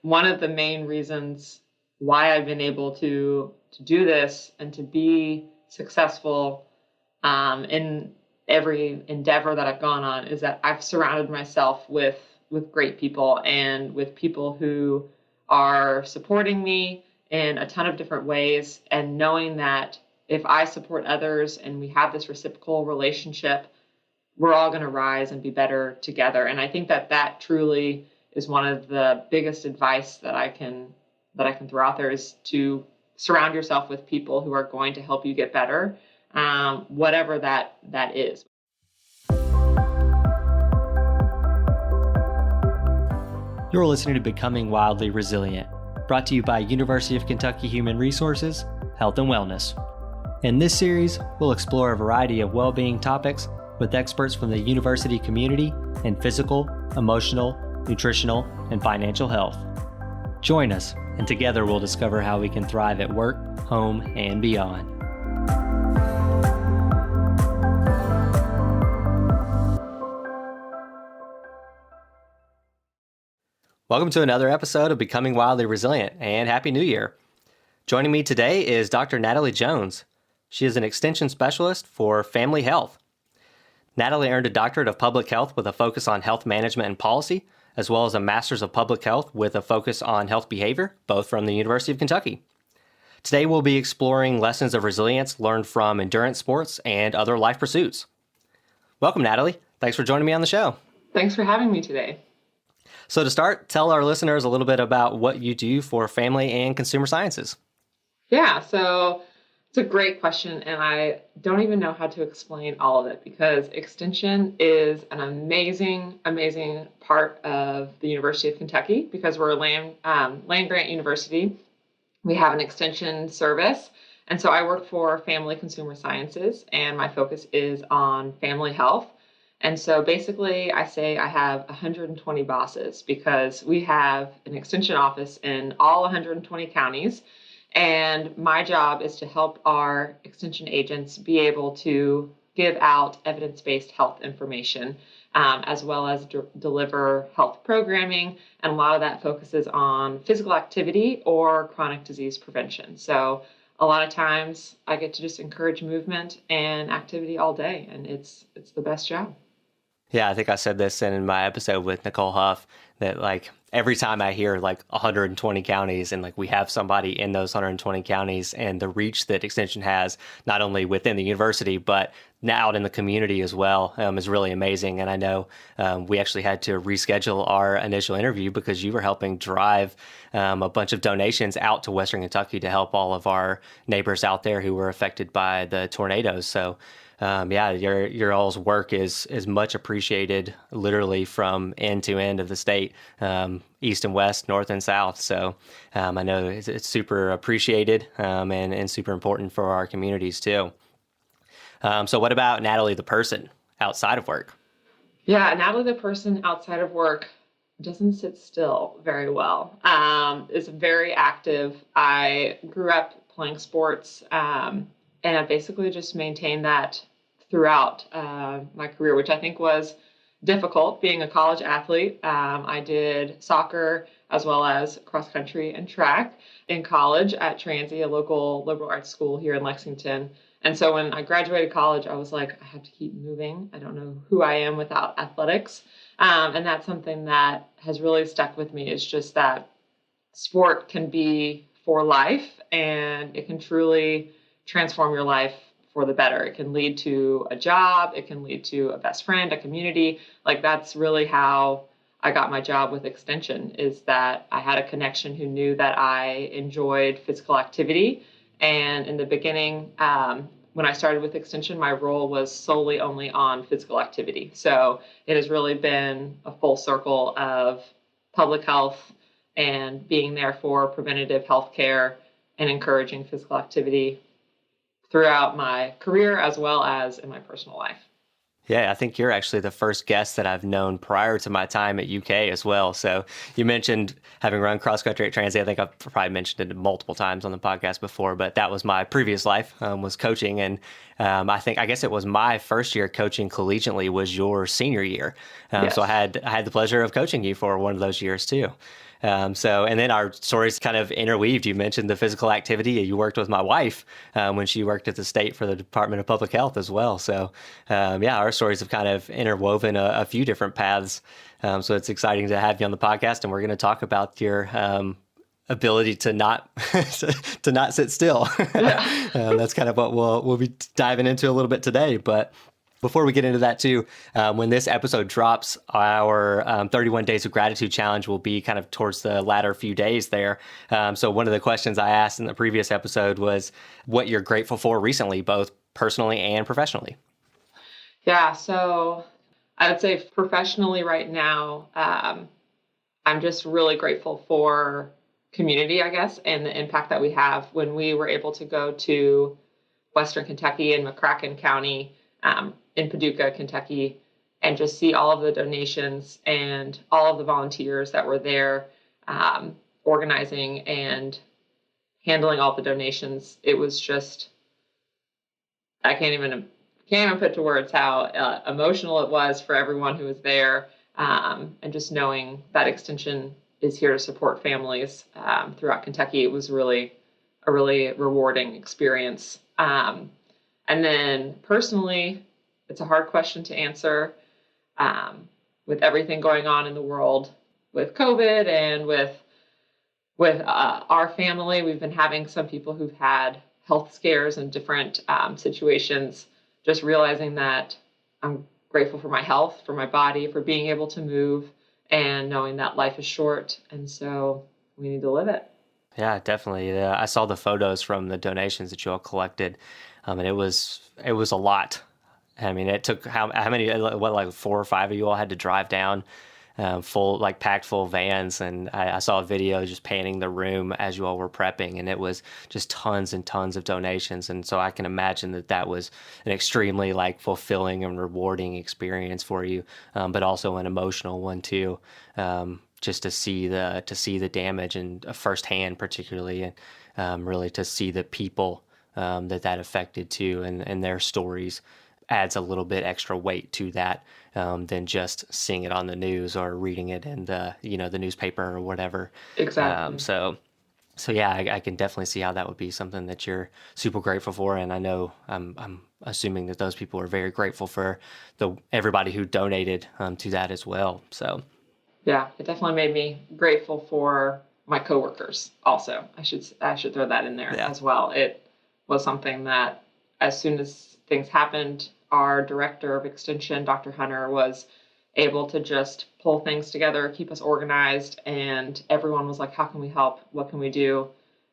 one of the main reasons why I've been able to do this and to be successful in every endeavor that I've gone on is that I've surrounded myself with great people and with people who are supporting me in a ton of different ways, and knowing that if I support others and we have this reciprocal relationship, we're all going to rise and be better together. And I think that truly is one of the biggest advice that I can throw out there, is to surround yourself with people who are going to help you get better, whatever that is. You're listening to Becoming Wildly Resilient, brought to you by University of Kentucky Human Resources, Health and Wellness. In this series, we'll explore a variety of well-being topics with experts from the university community in physical, emotional, nutritional, and financial health. Join us, and together we'll discover how we can thrive at work, home, and beyond. Welcome to another episode of Becoming Wildly Resilient, and Happy New Year. Joining me today is Dr. Natalie Jones. She is an extension specialist for family health. Natalie earned a doctorate of public health with a focus on health management and policy, as well as a master's of public health with a focus on health behavior, both from the University of Kentucky. Today we'll be exploring lessons of resilience learned from endurance sports and other life pursuits. Welcome, Natalie. Thanks for joining me on the show. Thanks for having me today. So to start, tell our listeners a little bit about what you do for family and consumer sciences. Yeah, so it's a great question, and I don't even know how to explain all of it, because extension is an amazing, amazing part of the University of Kentucky, because we're a land-grant university. We have an extension service, and so I work for Family Consumer Sciences, and my focus is on family health. And so basically, I say I have 120 bosses, because we have an extension office in all 120 counties. And my job is to help our extension agents be able to give out evidence-based health information, as well as deliver health programming. And a lot of that focuses on physical activity or chronic disease prevention. So a lot of times I get to just encourage movement and activity all day, and it's the best job. Yeah, I think I said this in my episode with Nicole Huff, that like every time I hear like 120 counties and like we have somebody in those 120 counties, and the reach that extension has, not only within the university, but now out in the community as well, is really amazing. And I know we actually had to reschedule our initial interview because you were helping drive a bunch of donations out to Western Kentucky to help all of our neighbors out there who were affected by the tornadoes. So your all's work is much appreciated, literally from end to end of the state, east and west, north and south. So I know it's super appreciated and super important for our communities too. So what about Natalie, the person outside of work? Yeah, Natalie, the person outside of work doesn't sit still very well. Is very active. I grew up playing sports, and I basically just maintained that throughout my career, which I think was difficult being a college athlete. I did soccer as well as cross country and track in college at Transy, a local liberal arts school here in Lexington. And so when I graduated college, I was like, I have to keep moving. I don't know who I am without athletics. And that's something that has really stuck with me, is just that sport can be for life, and it can truly transform your life for the better. It can lead to a job. It can lead to a best friend, a community. Like, that's really how I got my job with Extension, is that I had a connection who knew that I enjoyed physical activity. And in the beginning, when I started with Extension, my role was solely only on physical activity. So it has really been a full circle of public health and being there for preventative health care and encouraging physical activity throughout my career as well as in my personal life. Yeah, I think you're actually the first guest that I've known prior to my time at UK as well. So you mentioned having run cross country at Transy. I think I've probably mentioned it multiple times on the podcast before, but that was my previous life, was coaching. And I guess it was my first year coaching collegiately was your senior year. Yes. So I had the pleasure of coaching you for one of those years too. And then our stories kind of interweaved. You mentioned the physical activity. You worked with my wife when she worked at the state for the Department of Public Health as well. So, our stories have kind of interwoven a few different paths. So it's exciting to have you on the podcast, and we're going to talk about your ability to not to not sit still. Yeah. That's kind of what we'll be diving into a little bit today. But before we get into that too, when this episode drops, our 31 Days of Gratitude Challenge will be kind of towards the latter few days there. So one of the questions I asked in the previous episode was what you're grateful for recently, both personally and professionally. Yeah, so I would say professionally right now, I'm just really grateful for community, I guess, and the impact that we have. When we were able to go to Western Kentucky and McCracken County, in Paducah, Kentucky, and just see all of the donations and all of the volunteers that were there, organizing and handling all the donations. It was just, I can't even put to words how emotional it was for everyone who was there, and just knowing that Extension is here to support families throughout Kentucky. It was really a really rewarding experience. And then personally, it's a hard question to answer with everything going on in the world with COVID and with our family. We've been having some people who've had health scares and different situations, just realizing that I'm grateful for my health, for my body, for being able to move, and knowing that life is short. And so we need to live it. Yeah, definitely. I saw the photos from the donations that you all collected, and it was a lot. I mean, it took how many? What, like 4 or 5 of you all had to drive down, packed full vans, and I saw a video just panning the room as you all were prepping, and it was just tons and tons of donations, and so I can imagine that was an extremely fulfilling and rewarding experience for you, but also an emotional one too. Just to see the damage and firsthand, particularly, and really to see the people that affected too, and their stories adds a little bit extra weight to that than just seeing it on the news or reading it in the newspaper or whatever. Exactly. So yeah, I can definitely see how that would be something that you're super grateful for, and I know I'm assuming that those people are very grateful for everybody who donated to that as well. So. Yeah, it definitely made me grateful for my coworkers also. I should throw that in there as well. It was something that as soon as things happened, our director of Extension, Dr. Hunter, was able to just pull things together, keep us organized, and everyone was like, how can we help? What can we do?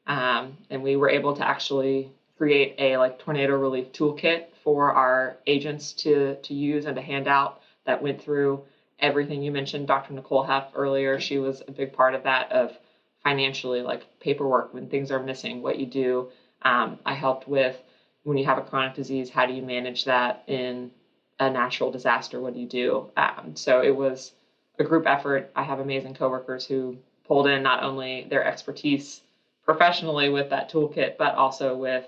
And we were able to actually create a tornado relief toolkit for our agents to use and to hand out that went through everything you mentioned. Dr. Nicole Heff earlier, she was a big part of that, of financially, paperwork, when things are missing, what you do. I helped with when you have a chronic disease, how do you manage that in a natural disaster? What do you do? So it was a group effort. I have amazing coworkers who pulled in not only their expertise professionally with that toolkit, but also with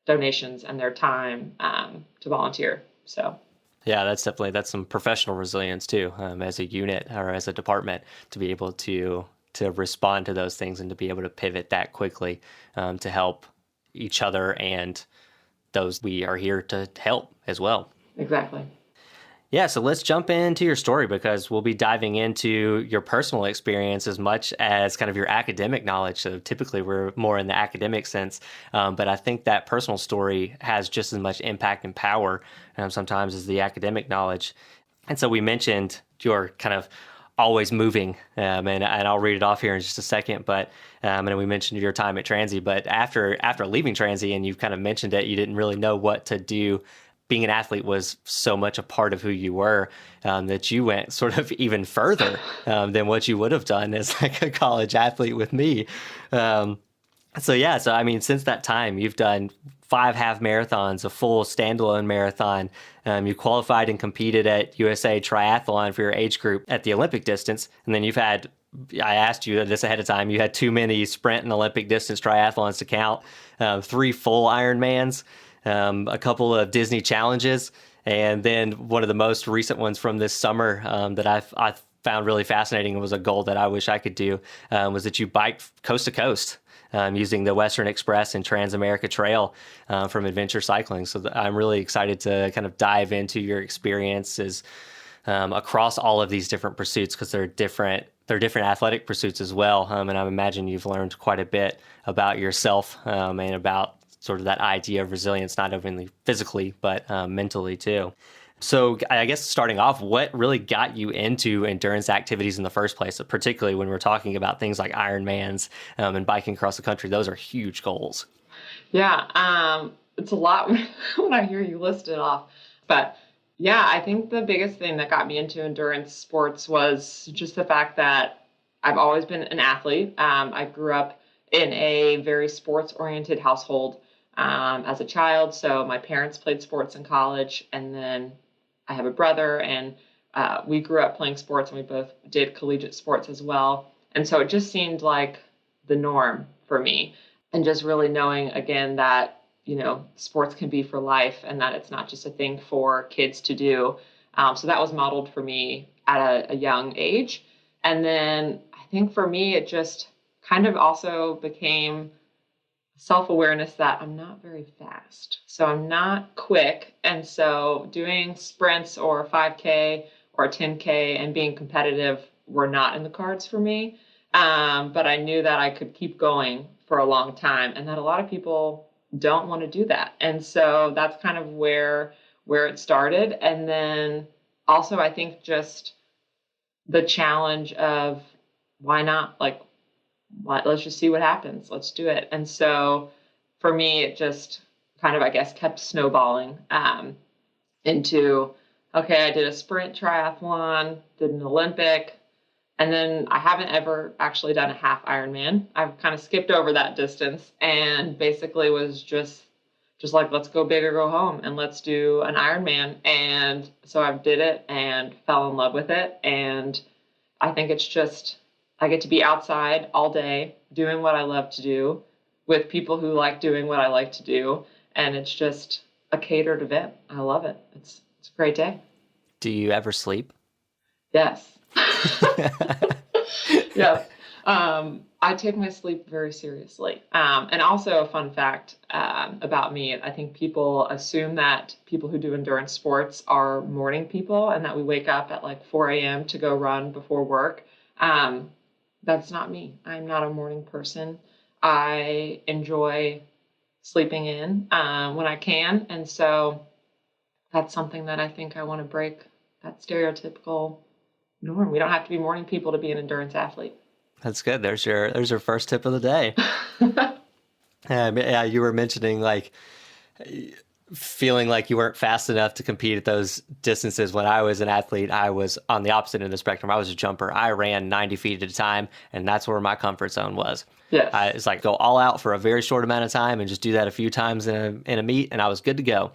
donations and their time to volunteer. So. Yeah, that's some professional resilience too, as a unit or as a department, to be able to respond to those things and to be able to pivot that quickly to help each other and those we are here to help as well. Exactly. Yeah, so let's jump into your story, because we'll be diving into your personal experience as much as kind of your academic knowledge. So typically we're more in the academic sense, but I think that personal story has just as much impact and power sometimes as the academic knowledge. And so we mentioned your kind of always moving, and I'll read it off here in just a second, but and we mentioned your time at Transy, but after leaving Transy, and you've kind of mentioned it, you didn't really know what to do. Being an athlete was so much a part of who you were, that you went sort of even further than what you would have done as a college athlete with me. So I mean, since that time, you've done 5 half marathons, a full standalone marathon. You qualified and competed at USA Triathlon for your age group at the Olympic distance. And then I asked you this ahead of time, you had too many sprint and Olympic distance triathlons to count, 3 full Ironmans, a couple of Disney challenges, and then one of the most recent ones from this summer that I found really fascinating and was a goal that I wish I could do, was that you biked coast to coast. Using the Western Express and Trans-America Trail from adventure cycling. So I'm really excited to kind of dive into your experiences across all of these different pursuits, because they're different athletic pursuits as well. And I imagine you've learned quite a bit about yourself and about sort of that idea of resilience, not only physically, but mentally too. So I guess starting off, what really got you into endurance activities in the first place, particularly when we're talking about things like Ironmans and biking across the country? Those are huge goals. Yeah, it's a lot when I hear you list it off. But yeah, I think the biggest thing that got me into endurance sports was just the fact that I've always been an athlete. I grew up in a very sports-oriented household as a child. So my parents played sports in college, and then I have a brother, and we grew up playing sports, and we both did collegiate sports as well. And so it just seemed like the norm for me. And just really knowing, again, that, sports can be for life and that it's not just a thing for kids to do. So that was modeled for me at a young age. And then I think for me, it just kind of also became self-awareness that I'm not very fast. So I'm not quick. And so doing sprints or 5K or 10K and being competitive were not in the cards for me. But I knew that I could keep going for a long time, and that a lot of people don't want to do that. And so that's kind of where it started. And then also I think just the challenge of why not? Like, let's just see what happens. Let's do it. And so for me, it just kind of, I guess, kept snowballing into, okay, I did a sprint triathlon, did an Olympic, and then I haven't ever actually done a half Ironman. I've kind of skipped over that distance and basically was just like, let's go big or go home, and let's do an Ironman. And so I did it and fell in love with it. And I think it's just, I get to be outside all day doing what I love to do with people who like doing what I like to do. And it's just a catered event. I love it. It's a great day. Do you ever sleep? Yes. Yes. I take my sleep very seriously. And also a fun fact about me, I think people assume that people who do endurance sports are morning people and that we wake up at like 4 a.m. to go run before work. That's not me. I'm not a morning person. I enjoy sleeping in when I can. And so that's something that I think I want to break, that stereotypical norm. We don't have to be morning people to be an endurance athlete. That's good. There's your first tip of the day. Yeah, you were mentioning like feeling like you weren't fast enough to compete at those distances. When I was an athlete, I was on the opposite end of the spectrum. I was a jumper. I ran 90 feet at a time, and that's where my comfort zone was. Yes. It's like go all out for a very short amount of time and just do that a few times in a meet, and I was good to go.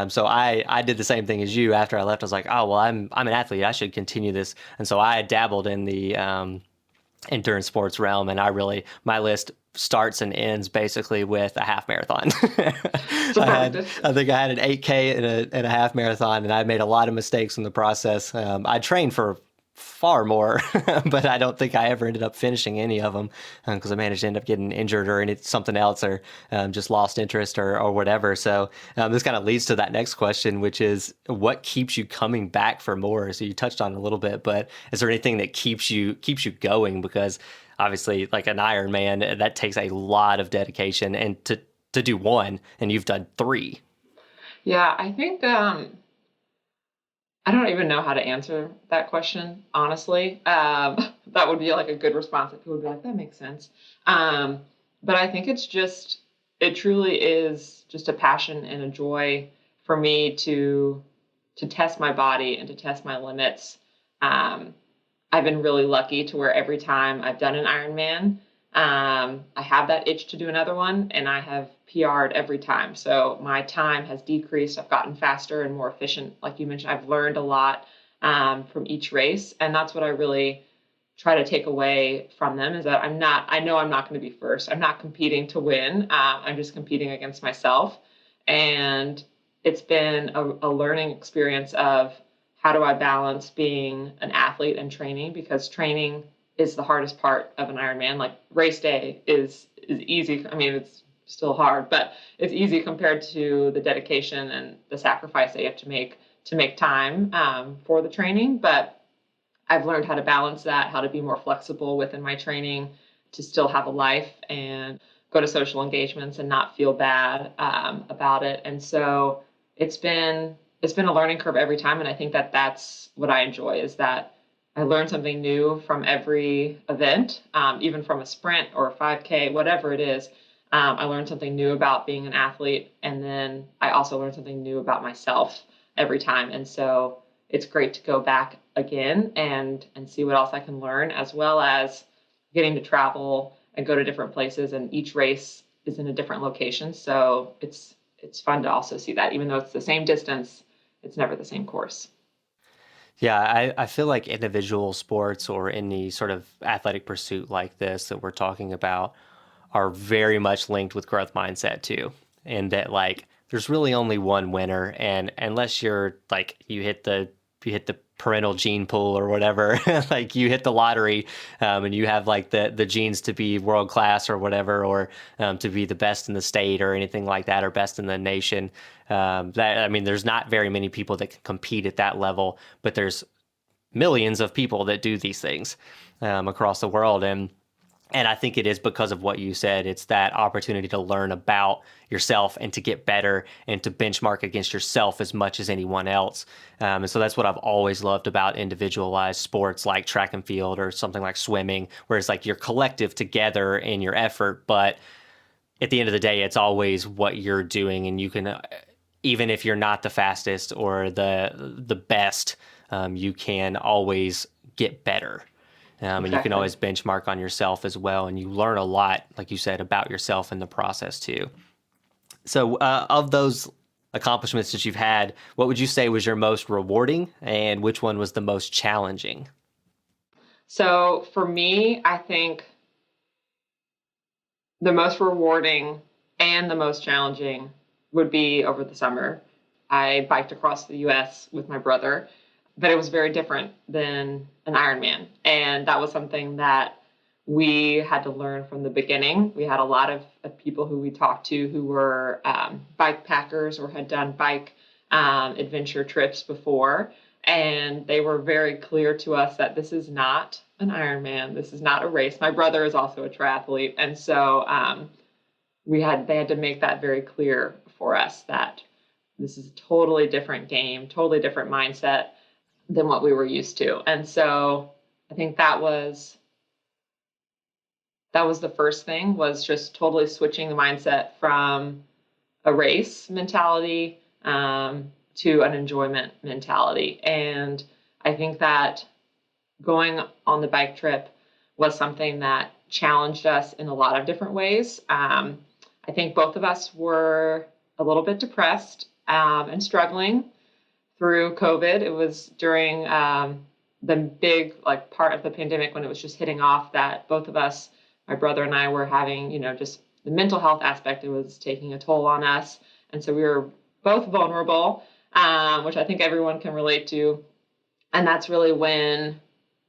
So I did the same thing as you. After I left, I was like, oh, well, I'm an athlete. I should continue this. And so I dabbled in the endurance sports realm, and my list starts and ends basically with a half marathon. I think I had an 8K and a half marathon, and I made a lot of mistakes in the process. I trained for far more, but I don't think I ever ended up finishing any of them because I managed to end up getting injured or something else, or just lost interest or whatever. So this kind of leads to that next question, which is what keeps you coming back for more? So you touched on it a little bit, but is there anything that keeps you going? Because obviously, like an Ironman, that takes a lot of dedication, and to do one, and you've done 3. Yeah, I think I don't even know how to answer that question, honestly. That would be like a good response. People would be like, that makes sense. But I think it truly is just a passion and a joy for me to test my body and to test my limits. I've been really lucky to where every time I've done an Ironman, I have that itch to do another one, and I have PR'd every time. So my time has decreased. I've gotten faster and more efficient. Like you mentioned, I've learned a lot from each race. And that's what I really try to take away from them, is that I know I'm not going to be first. I'm not competing to win. I'm just competing against myself. And it's been a learning experience of how do I balance being an athlete and training? Because training is the hardest part of an Ironman. Like race day is easy. I mean, it's still hard, but it's easy compared to the dedication and the sacrifice that you have to make time for the training. But I've learned how to balance that, how to be more flexible within my training, to still have a life and go to social engagements and not feel bad about it. And so it's been a learning curve every time, and I think that that's what I enjoy, is that I learn something new from every event, even from a sprint or a 5K, whatever it is. I learned something new about being an athlete, and then I also learned something new about myself every time. And so it's great to go back again and see what else I can learn, as well as getting to travel and go to different places. And each race is in a different location, so it's fun to also see that, even though it's the same distance, it's never the same course. Yeah, I feel like individual sports or any sort of athletic pursuit like this that we're talking about are very much linked with growth mindset too. And that like there's really only one winner, and unless you're like you hit the parental gene pool or whatever, like you hit the lottery, and you have like the genes to be world class or whatever, or to be the best in the state or anything like that, or best in the nation. That I mean, there's not very many people that can compete at that level, but there's millions of people that do these things across the world. And I think it is because of what you said. It's that opportunity to learn about yourself and to get better and to benchmark against yourself as much as anyone else. And so that's what I've always loved about individualized sports like track and field or something like swimming, where it's like you're collective together in your effort. But at the end of the day, it's always what you're doing. And you can, even if you're not the fastest or the best, you can always get better. And you can always benchmark on yourself as well. And you learn a lot, like you said, about yourself in the process too. So of those accomplishments that you've had, what would you say was your most rewarding and which one was the most challenging? So for me, I think the most rewarding and the most challenging would be over the summer. I biked across the US with my brother, but it was very different than an Ironman. And that was something that we had to learn from the beginning. We had a lot of people who we talked to who were bike packers or had done bike adventure trips before. And they were very clear to us that this is not an Ironman. This is not a race. My brother is also a triathlete. And so they had to make that very clear for us that this is a totally different game, totally different mindset than what we were used to. And so I think that was the first thing, was just totally switching the mindset from a race mentality to an enjoyment mentality. And I think that going on the bike trip was something that challenged us in a lot of different ways. I think both of us were a little bit depressed and struggling through COVID. It was during the big part of the pandemic when it was just hitting off that both of us, my brother and I, were having, just the mental health aspect. It was taking a toll on us. And so we were both vulnerable, which I think everyone can relate to. And that's really when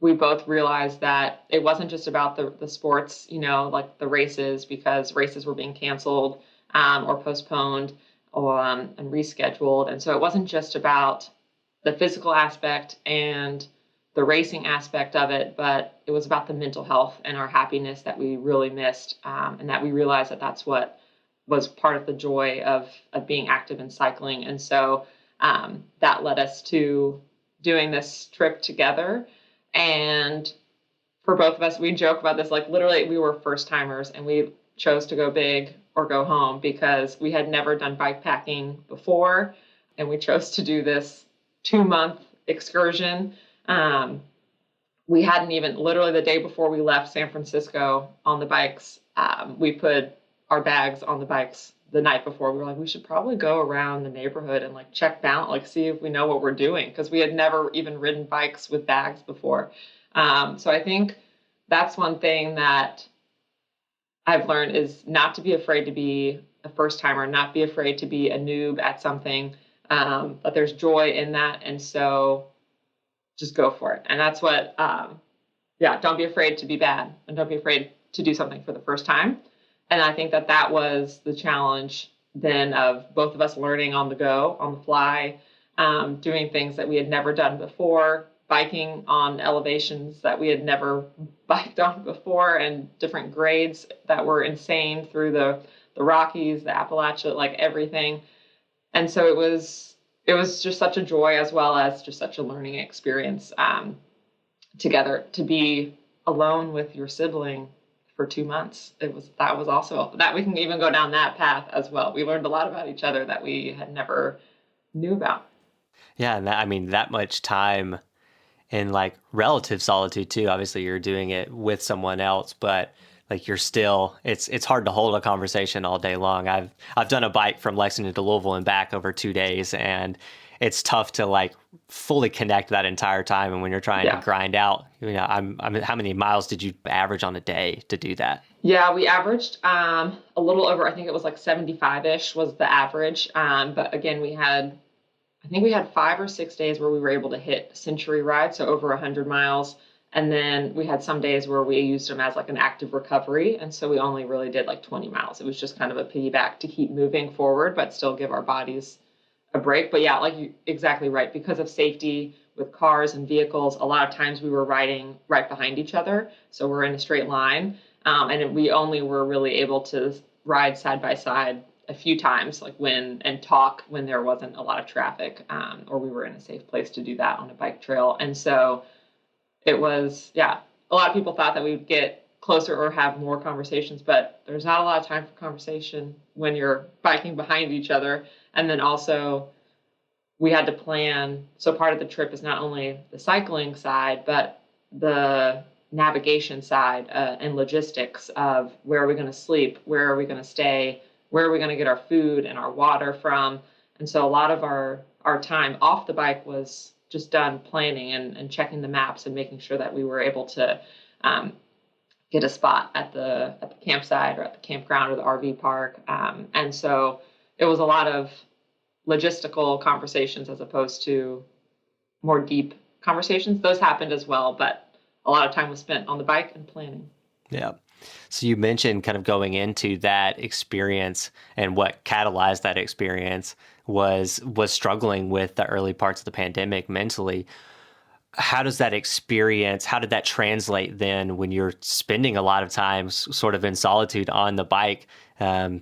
we both realized that it wasn't just about the sports, like the races, because races were being canceled or postponed and rescheduled. And so it wasn't just about the physical aspect and the racing aspect of it, but it was about the mental health and our happiness that we really missed, and that we realized that that's what was part of the joy of being active in cycling. And so that led us to doing this trip together. And for both of us, we joke about this, like literally we were first timers and we chose to go big or go home because we had never done bike packing before. And we chose to do this 2-month excursion. We hadn't even, literally the day before we left San Francisco on the bikes, we put our bags on the bikes the night before. We were like, we should probably go around the neighborhood and check balance, see if we know what we're doing, because we had never even ridden bikes with bags before. So I think that's one thing that I've learned, is not to be afraid to be a first timer, not be afraid to be a noob at something, but there's joy in that. And so just go for it. And that's what, don't be afraid to be bad, and don't be afraid to do something for the first time. And I think that was the challenge then, of both of us learning on the go, on the fly, doing things that we had never done before, biking on elevations that we had never biked on before, and different grades that were insane through the Rockies, the Appalachia, like everything. And so it was just such a joy, as well as just such a learning experience, together, to be alone with your sibling for 2 months. That was also, that we can even go down that path as well. We learned a lot about each other that we had never knew about. Yeah, and that much time in like relative solitude too. Obviously, you're doing it with someone else, but like you're still, it's hard to hold a conversation all day long. I've done a bike from Lexington to Louisville and back over 2 days, and it's tough to like fully connect that entire time. And when you're trying to grind out, I'm how many miles did you average on a day to do that? Yeah, we averaged a little over, I think it was like 75-ish was the average. But again, I think we had 5 or 6 days where we were able to hit century rides, so over 100 miles. And then we had some days where we used them as like an active recovery. And so we only really did like 20 miles. It was just kind of a piggyback to keep moving forward, but still give our bodies a break. But yeah, like you're exactly right. Because of safety with cars and vehicles, a lot of times we were riding right behind each other. So we're in a straight line. And we only were really able to ride side by side a few times, like and talk when there wasn't a lot of traffic, or we were in a safe place to do that on a bike trail. And so it was, a lot of people thought that we would get closer or have more conversations, but there's not a lot of time for conversation when you're biking behind each other. And then also we had to plan. So part of the trip is not only the cycling side, but the navigation side, and logistics of where are we going to sleep, where are we going to stay, where are we going to get our food and our water from. And so a lot of our time off the bike was just done planning and checking the maps and making sure that we were able to get a spot at the campsite or at the campground or the RV park. And so it was a lot of logistical conversations as opposed to more deep conversations. Those happened as well, but a lot of time was spent on the bike and planning. Yeah. So you mentioned kind of going into that experience, and what catalyzed that experience was struggling with the early parts of the pandemic mentally. How did that translate then when you're spending a lot of time sort of in solitude on the bike,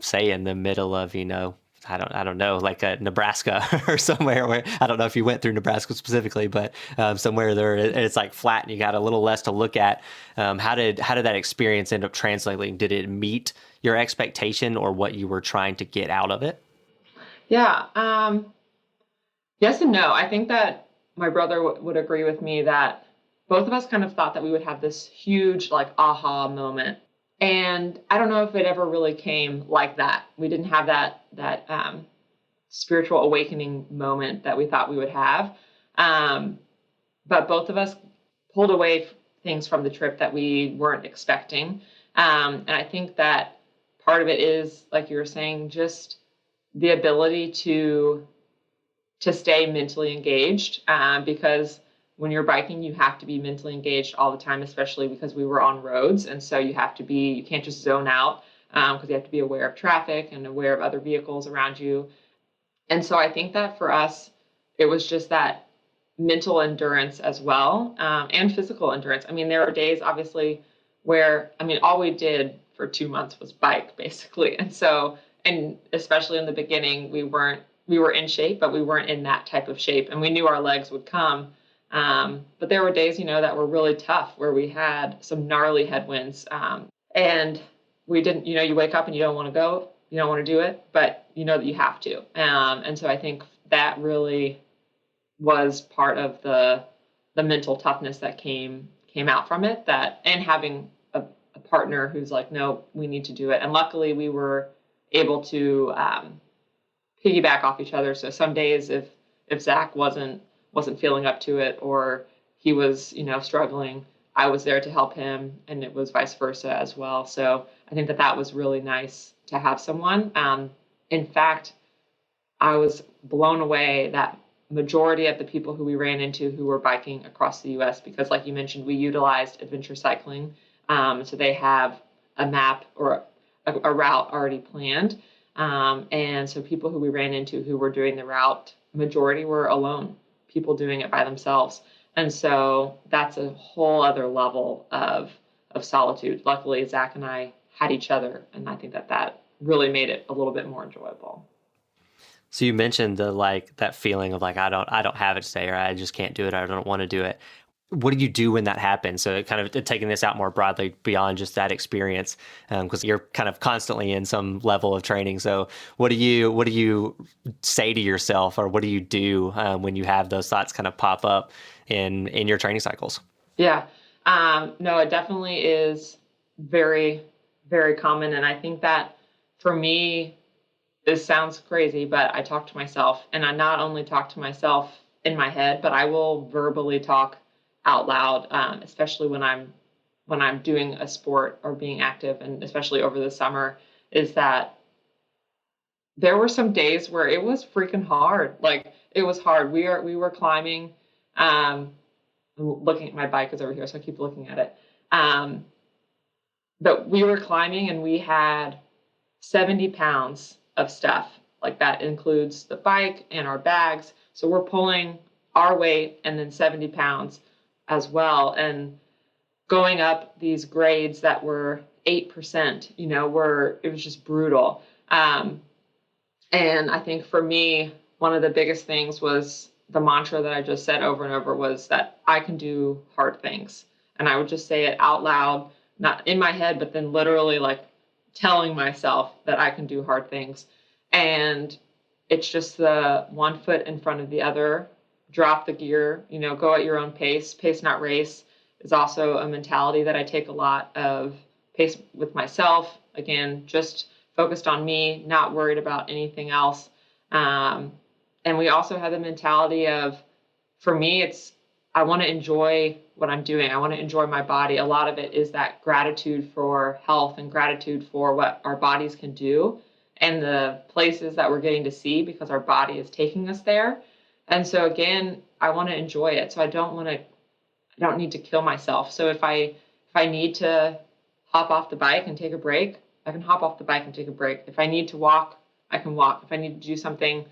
say in the middle of, I don't know, like Nebraska or somewhere where, I don't know if you went through Nebraska specifically, but somewhere there it's like flat and you got a little less to look at. How did that experience end up translating? Did it meet your expectation or what you were trying to get out of it? Yeah. Yes and no. I think that my brother would agree with me that both of us kind of thought that we would have this huge like aha moment. And I don't know if it ever really came like that. We didn't have that spiritual awakening moment that we thought we would have. But both of us pulled away things from the trip that we weren't expecting. And I think that part of it is, like you were saying, just the ability to stay mentally engaged, because when you're biking, you have to be mentally engaged all the time, especially because we were on roads. And so you can't just zone out, because you have to be aware of traffic and aware of other vehicles around you. And so I think that for us, it was just that mental endurance as well, and physical endurance. I mean, there were days, obviously, where, all we did for 2 months was bike, basically. And so, and especially in the beginning, we were in shape, but we weren't in that type of shape. And we knew our legs would come. But there were days, that were really tough, where we had some gnarly headwinds. And we didn't, you wake up and you don't want to go, you don't want to do it, but you know that you have to. And so I think that really was part of the mental toughness that came out from it, and having a partner who's like, no, we need to do it. And luckily we were able to, piggyback off each other. So some days if Zach wasn't feeling up to it, or he was, struggling, I was there to help him, and it was vice versa as well. So I think that was really nice to have someone. In fact, I was blown away that majority of the people who we ran into who were biking across the US, because like you mentioned, we utilized adventure cycling. So they have a map or a route already planned. And so people who we ran into who were doing the route, majority were alone, people doing it by themselves. And so that's a whole other level of solitude. Luckily, Zach and I had each other, and I think that really made it a little bit more enjoyable. So you mentioned that feeling of I don't have it today, or I just can't do it, or I don't want to do it. What do you do when that happens? So kind of taking this out more broadly beyond just that experience, because you're kind of constantly in some level of training. So what do you say to yourself, or what do you do when you have those thoughts kind of pop up in your training cycles? Yeah, no, it definitely is very, very common. And I think that for me, this sounds crazy, but I talk to myself, and I not only talk to myself in my head, but I will verbally talk out loud, especially when I'm doing a sport or being active, and especially over the summer, is that there were some days where it was freaking hard. Like, it was hard. We were climbing. I'm looking at my bike is over here, so I keep looking at it. But we were climbing, and we had 70 pounds of stuff. Like, that includes the bike and our bags. So we're pulling our weight and then 70 pounds as well. And going up these grades that were 8%, it was just brutal. And I think for me, one of the biggest things was the mantra that I just said over and over was that I can do hard things. And I would just say it out loud, not in my head, but then literally telling myself that I can do hard things. And it's just the one foot in front of the other, drop the gear, go at your own pace. Pace, not race, is also a mentality that I take a lot of. Pace with myself, again, just focused on me, not worried about anything else. And we also have the mentality of, for me, I want to enjoy what I'm doing. I want to enjoy my body. A lot of it is that gratitude for health and gratitude for what our bodies can do and the places that we're getting to see because our body is taking us there. And so again, I want to enjoy it. So I don't need to kill myself. So if I need to hop off the bike and take a break, I can hop off the bike and take a break. If I need to walk, I can walk. If I need to do something,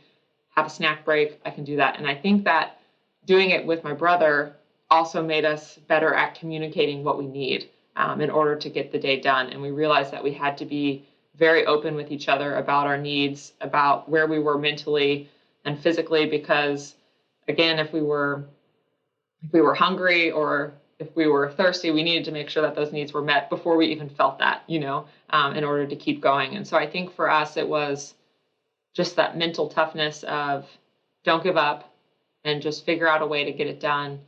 have a snack break, I can do that. And I think that doing it with my brother also made us better at communicating what we need in order to get the day done. And we realized that we had to be very open with each other about our needs, about where we were mentally and physically, because again, if we were hungry or if we were thirsty, we needed to make sure that those needs were met before we even felt that, in order to keep going. And so I think for us, it was just that mental toughness of don't give up and just figure out a way to get it done,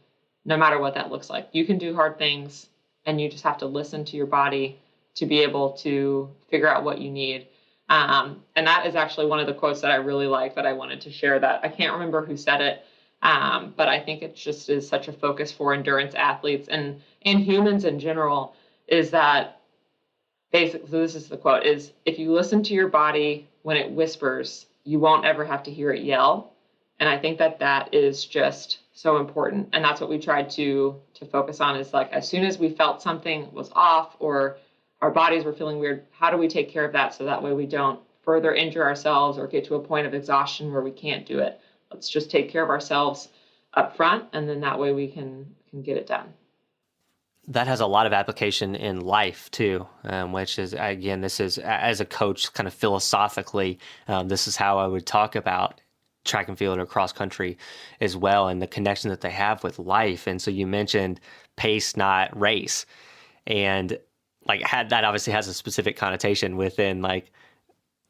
no matter what that looks like. You can do hard things, and you just have to listen to your body to be able to figure out what you need. And that is actually one of the quotes that I really like that I wanted to share. That I can't remember who said it, but I think it just is such a focus for endurance athletes and humans in general, is that basically, so this is the quote, is if you listen to your body when it whispers, you won't ever have to hear it yell. And I think that is just so important. And that's what we tried to focus on, is as soon as we felt something was off or our bodies were feeling weird, how do we take care of that so that way we don't further injure ourselves or get to a point of exhaustion where we can't do it? Let's just take care of ourselves up front, and then that way we can get it done. That has a lot of application in life too, which is, again, this is, as a coach, kind of philosophically, this is how I would talk about track and field or cross country as well, and the connection that they have with life. And so you mentioned pace, not race, and that obviously has a specific connotation within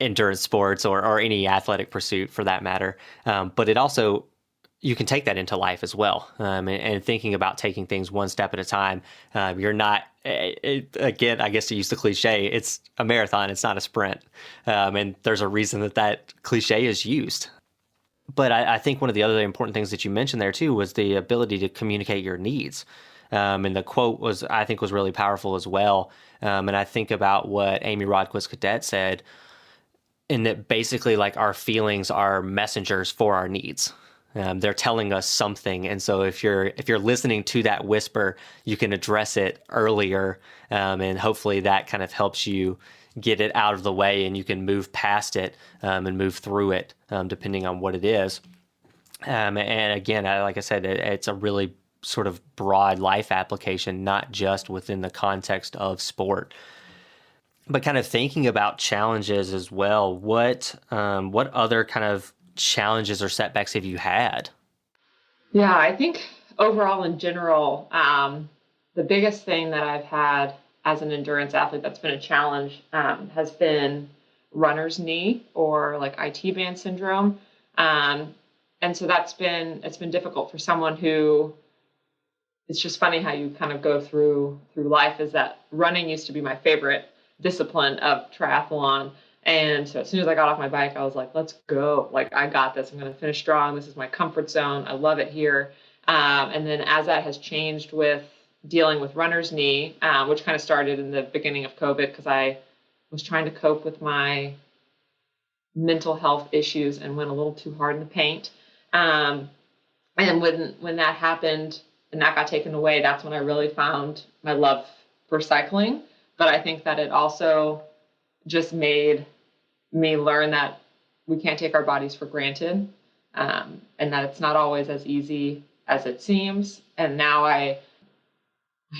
endurance sports or any athletic pursuit for that matter. But it also, you can take that into life as well. And thinking about taking things one step at a time. You're not, again, I guess to use the cliche, it's a marathon, it's not a sprint. And there's a reason that cliche is used. But I think one of the other important things that you mentioned there too was the ability to communicate your needs. And the quote I think was really powerful as well. And I think about what Amy Rodquist Cadet said, in that basically our feelings are messengers for our needs. They're telling us something, and so if you're listening to that whisper, you can address it earlier, and hopefully that kind of helps you get it out of the way, and you can move past it and move through it, depending on what it is. And again, like I said, it's a really sort of broad life application, not just within the context of sport. But kind of thinking about challenges as well, what other kind of challenges or setbacks have you had? Yeah, I think overall in general, the biggest thing that I've had as an endurance athlete that's been a challenge has been runner's knee, or like IT band syndrome. And so it's been difficult for someone who, it's just funny how you kind of go through life, is that running used to be my favorite discipline of triathlon. And so as soon as I got off my bike, I was like, let's go. Like, I got this. I'm going to finish strong. This is my comfort zone. I love it here. And then as that has changed with dealing with runner's knee, which kind of started in the beginning of COVID, because I was trying to cope with my mental health issues and went a little too hard in the paint. And when that happened and that got taken away, that's when I really found my love for cycling. But I think that it also just made me learn that we can't take our bodies for granted, and that it's not always as easy as it seems. And now I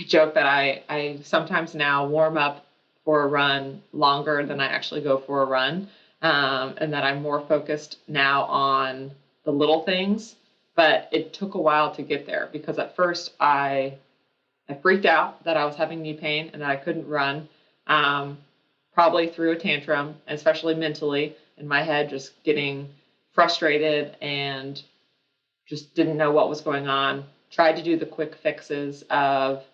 joke that I sometimes now warm up for a run longer than I actually go for a run, and that I'm more focused now on the little things. But it took a while to get there, because at first I freaked out that I was having knee pain and that I couldn't run, probably threw a tantrum, especially mentally in my head, just getting frustrated and just didn't know what was going on. Tried to do the quick fixes of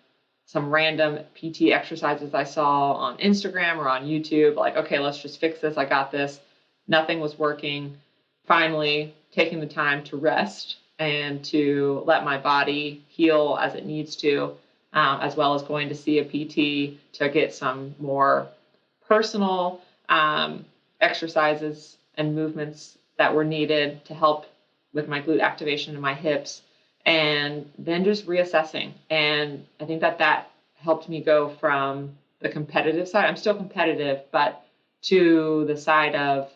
some random PT exercises I saw on Instagram or on YouTube, like, okay, let's just fix this. I got this. Nothing was working. Finally, taking the time to rest and to let my body heal as it needs to, as well as going to see a PT to get some more personal exercises and movements that were needed to help with my glute activation in my hips, and then just reassessing. And I think that helped me go from the competitive side. I'm still competitive, but to the side of,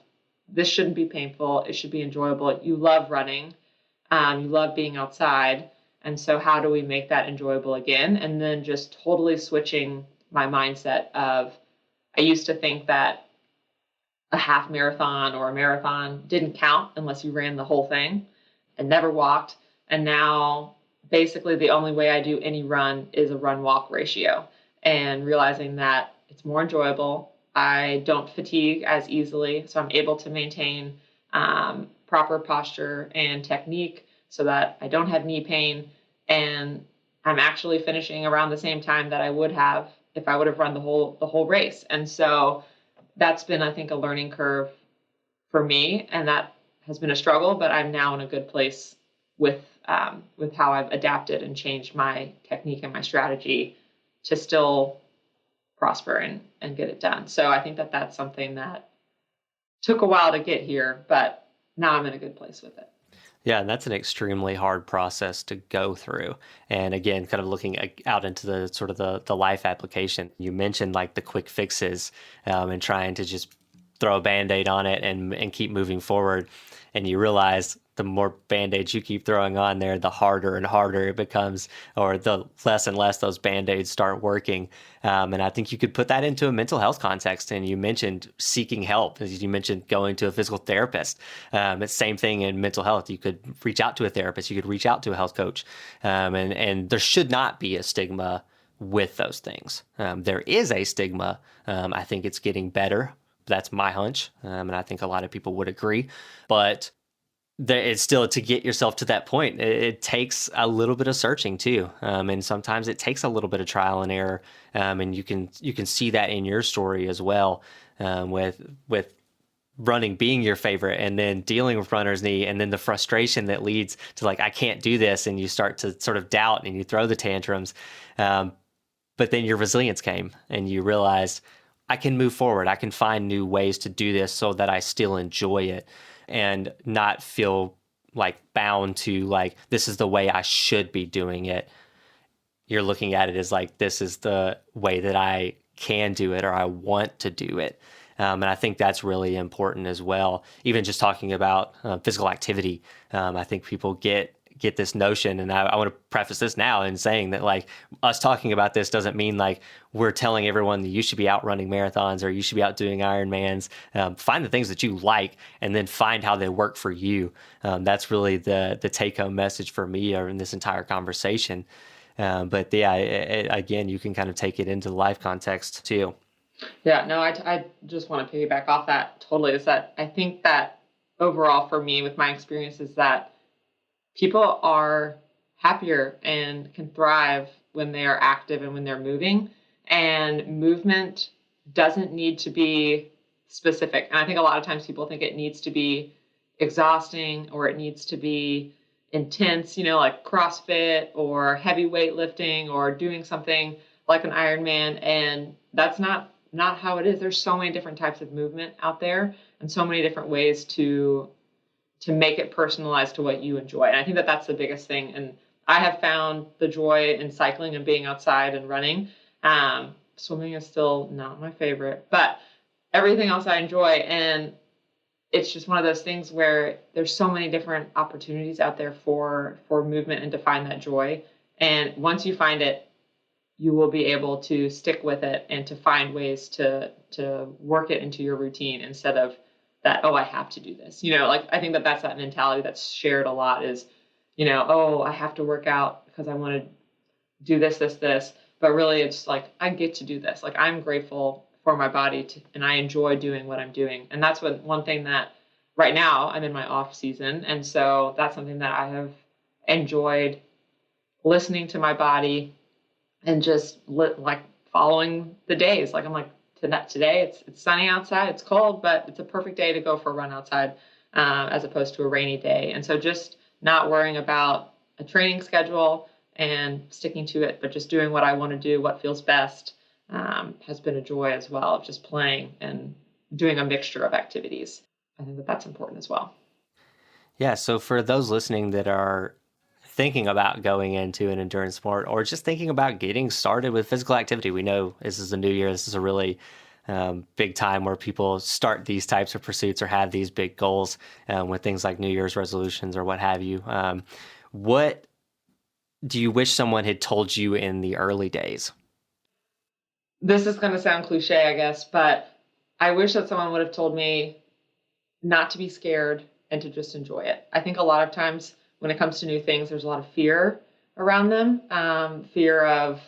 this shouldn't be painful. It should be enjoyable. You love running. You love being outside. And so how do we make that enjoyable again? And then just totally switching my mindset of, I used to think that a half marathon or a marathon didn't count unless you ran the whole thing and never walked. And now basically the only way I do any run is a run-walk ratio, and realizing that it's more enjoyable. I don't fatigue as easily, so I'm able to maintain proper posture and technique so that I don't have knee pain. And I'm actually finishing around the same time that I would have if I would have run the whole race. And so that's been, I think, a learning curve for me, and that has been a struggle. But I'm now in a good place with how I've adapted and changed my technique and my strategy to still prosper and get it done. So I think that that's something that took a while to get here, but now I'm in a good place with it. Yeah, and that's an extremely hard process to go through. And again, kind of looking out into the sort of the life application, you mentioned like the quick fixes, and trying to just throw a Band-Aid on it and keep moving forward. And you realize the more Band-Aids you keep throwing on there, the harder and harder it becomes, or the less and less those Band-Aids start working. And I think you could put that into a mental health context. And you mentioned seeking help. As you mentioned, going to a physical therapist. It's the same thing in mental health. You could reach out to a therapist. You could reach out to a health coach. And there should not be a stigma with those things. There is a stigma. I think it's getting better. That's my hunch. And I think a lot of people would agree. But it's still, to get yourself to that point, it takes a little bit of searching too, and sometimes it takes a little bit of trial and error, and you can see that in your story as well, with running being your favorite, and then dealing with runner's knee, and then the frustration that leads to like, I can't do this, and you start to sort of doubt and you throw the tantrums, but then your resilience came and you realized, I can move forward. I can find new ways to do this so that I still enjoy it and not feel like bound to like, this is the way I should be doing it. You're looking at it as like, this is the way that I can do it or I want to do it. And I think that's really important as well. Even just talking about physical activity, I think people get this notion, and I want to preface this now in saying that like us talking about this doesn't mean like we're telling everyone that you should be out running marathons or you should be out doing Ironmans. Find the things that you like and then find how they work for you. That's really the take-home message for me in this entire conversation. But yeah, again, you can kind of take it into the life context too. Yeah, no, I just want to piggyback off that totally. Is that I think that overall for me with my experience is that people are happier and can thrive when they are active and when they're moving. And movement doesn't need to be specific. And I think a lot of times people think it needs to be exhausting or it needs to be intense, like CrossFit or heavy weightlifting or doing something like an Ironman. And that's not how it is. There's so many different types of movement out there and so many different ways to make it personalized to what you enjoy. And I think that that's the biggest thing. And I have found the joy in cycling and being outside and running. Swimming is still not my favorite, but everything else I enjoy. And it's just one of those things where there's so many different opportunities out there for movement and to find that joy. And once you find it, you will be able to stick with it and to find ways to work it into your routine instead of that, oh, I have to do this. Like I think that that's that mentality that's shared a lot is, oh, I have to work out because I want to do this. But really it's like, I get to do this. Like I'm grateful for my body and I enjoy doing what I'm doing. And that's one thing that right now I'm in my off season. And so that's something that I have enjoyed listening to my body and just like following the days. Like I'm like, today it's sunny outside, it's cold, but it's a perfect day to go for a run outside as opposed to a rainy day. And so just not worrying about a training schedule and sticking to it, but just doing what I want to do, what feels best, has been a joy as well of just playing and doing a mixture of activities. I think that that's important as well. Yeah. So for those listening that are thinking about going into an endurance sport or just thinking about getting started with physical activity, we know this is the new year. This is a really big time where people start these types of pursuits or have these big goals with things like New Year's resolutions or what have you. What do you wish someone had told you in the early days? This is going to sound cliche, I guess, but I wish that someone would have told me not to be scared and to just enjoy it. I think a lot of times when it comes to new things, there's a lot of fear around them. Fear of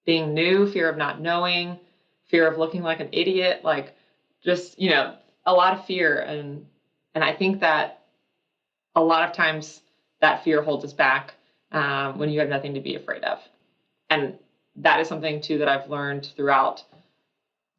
being new, fear of not knowing, fear of looking like an idiot, like just, a lot of fear. And I think that a lot of times that fear holds us back when you have nothing to be afraid of. And that is something too that I've learned throughout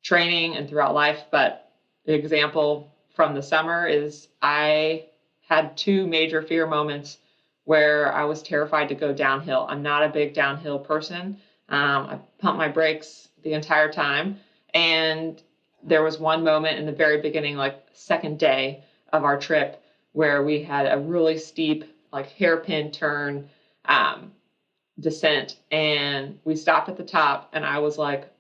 training and throughout life. But the example from the summer is I had two major fear moments where I was terrified to go downhill. I'm not a big downhill person. I pumped my brakes the entire time. And there was one moment in the very beginning, like second day of our trip, where we had a really steep, like hairpin turn descent. And we stopped at the top and I was like,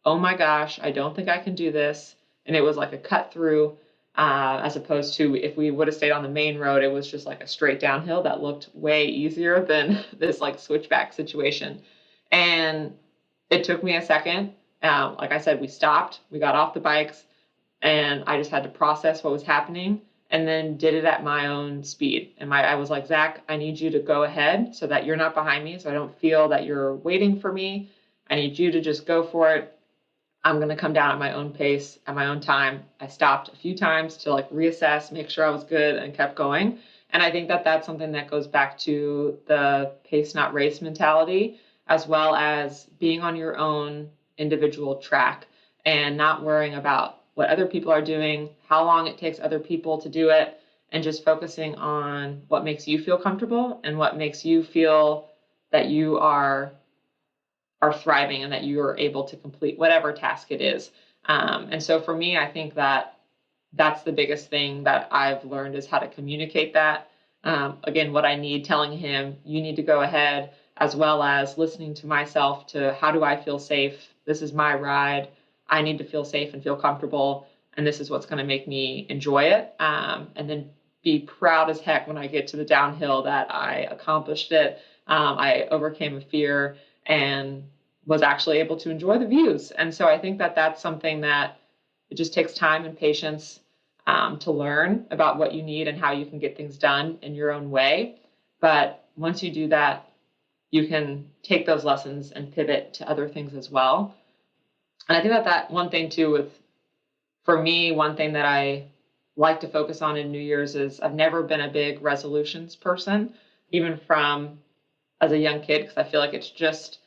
oh my gosh, I don't think I can do this. And it was like a cut through. As opposed to if we would have stayed on the main road, it was just like a straight downhill that looked way easier than this like switchback situation. And it took me a second. Like I said, we stopped, we got off the bikes, and I just had to process what was happening and then did it at my own speed. And I was like, Zach, I need you to go ahead so that you're not behind me, so I don't feel that you're waiting for me. I need you to just go for it. I'm going to come down at my own pace, at my own time. I stopped a few times to like reassess, make sure I was good, and kept going. And I think that that's something that goes back to the pace, not race mentality, as well as being on your own individual track and not worrying about what other people are doing, how long it takes other people to do it, and just focusing on what makes you feel comfortable and what makes you feel that you are thriving and that you are able to complete whatever task it is. And so for me, I think that that's the biggest thing that I've learned is how to communicate that again, what I need, telling him, you need to go ahead, as well as listening to myself to how do I feel safe? This is my ride. I need to feel safe and feel comfortable. And this is what's going to make me enjoy it. And then be proud as heck when I get to the downhill that I accomplished it. I overcame a fear and was actually able to enjoy the views. And so I think that that's something that it just takes time and patience to learn about what you need and how you can get things done in your own way. But once you do that, you can take those lessons and pivot to other things as well. And I think that one thing too, for me, one thing that I like to focus on in New Year's is I've never been a big resolutions person, even from as a young kid, because I feel like it's just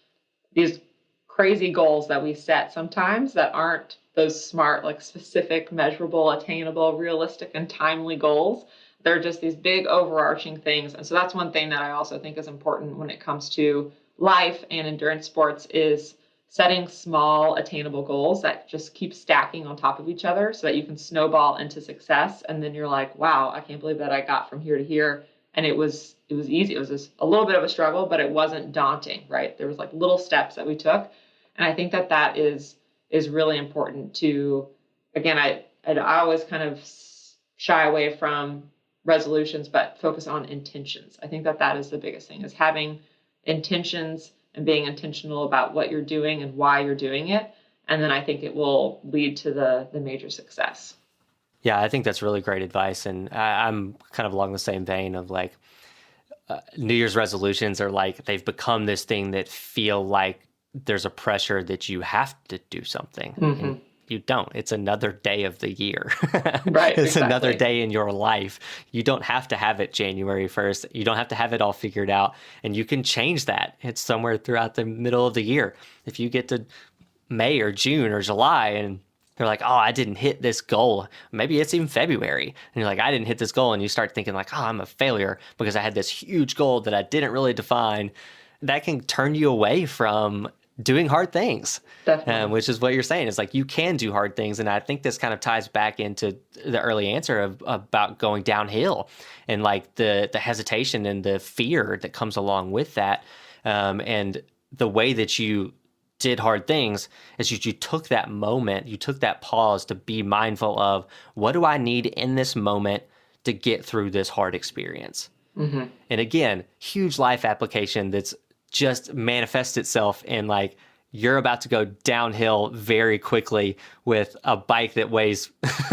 these crazy goals that we set sometimes that aren't those smart, like specific, measurable, attainable, realistic, and timely goals. They're just these big overarching things. And so that's one thing that I also think is important when it comes to life and endurance sports is setting small attainable goals that just keep stacking on top of each other so that you can snowball into success. And then you're like, wow, I can't believe that I got from here to here. And it was easy. It was just a little bit of a struggle, but it wasn't daunting, right? There was like little steps that we took. And I think that is really important to, again, I always kind of shy away from resolutions, but focus on intentions. I think that is the biggest thing, is having intentions and being intentional about what you're doing and why you're doing it. And then I think it will lead to the major success. Yeah, I think that's really great advice. And I'm kind of along the same vein of like New Year's resolutions are like, they've become this thing that feel like there's a pressure that you have to do something. Mm-hmm. And you don't. It's another day of the year. Right. It's exactly. another day in your life. You don't have to have it January 1st. You don't have to have it all figured out. And you can change that. It's somewhere throughout the middle of the year. If you get to May or June or July and they're like, oh, I didn't hit this goal. Maybe it's even February. And you're like, I didn't hit this goal. And you start thinking like, oh, I'm a failure because I had this huge goal that I didn't really define. That can turn you away from doing hard things, which is what you're saying. Is like, you can do hard things. And I think this kind of ties back into the early answer about going downhill and like the hesitation and the fear that comes along with that. And the way that you did hard things is you took that moment, you took that pause to be mindful of, what do I need in this moment to get through this hard experience? Mm-hmm. And again, huge life application that's just manifests itself in like, you're about to go downhill very quickly with a bike that weighs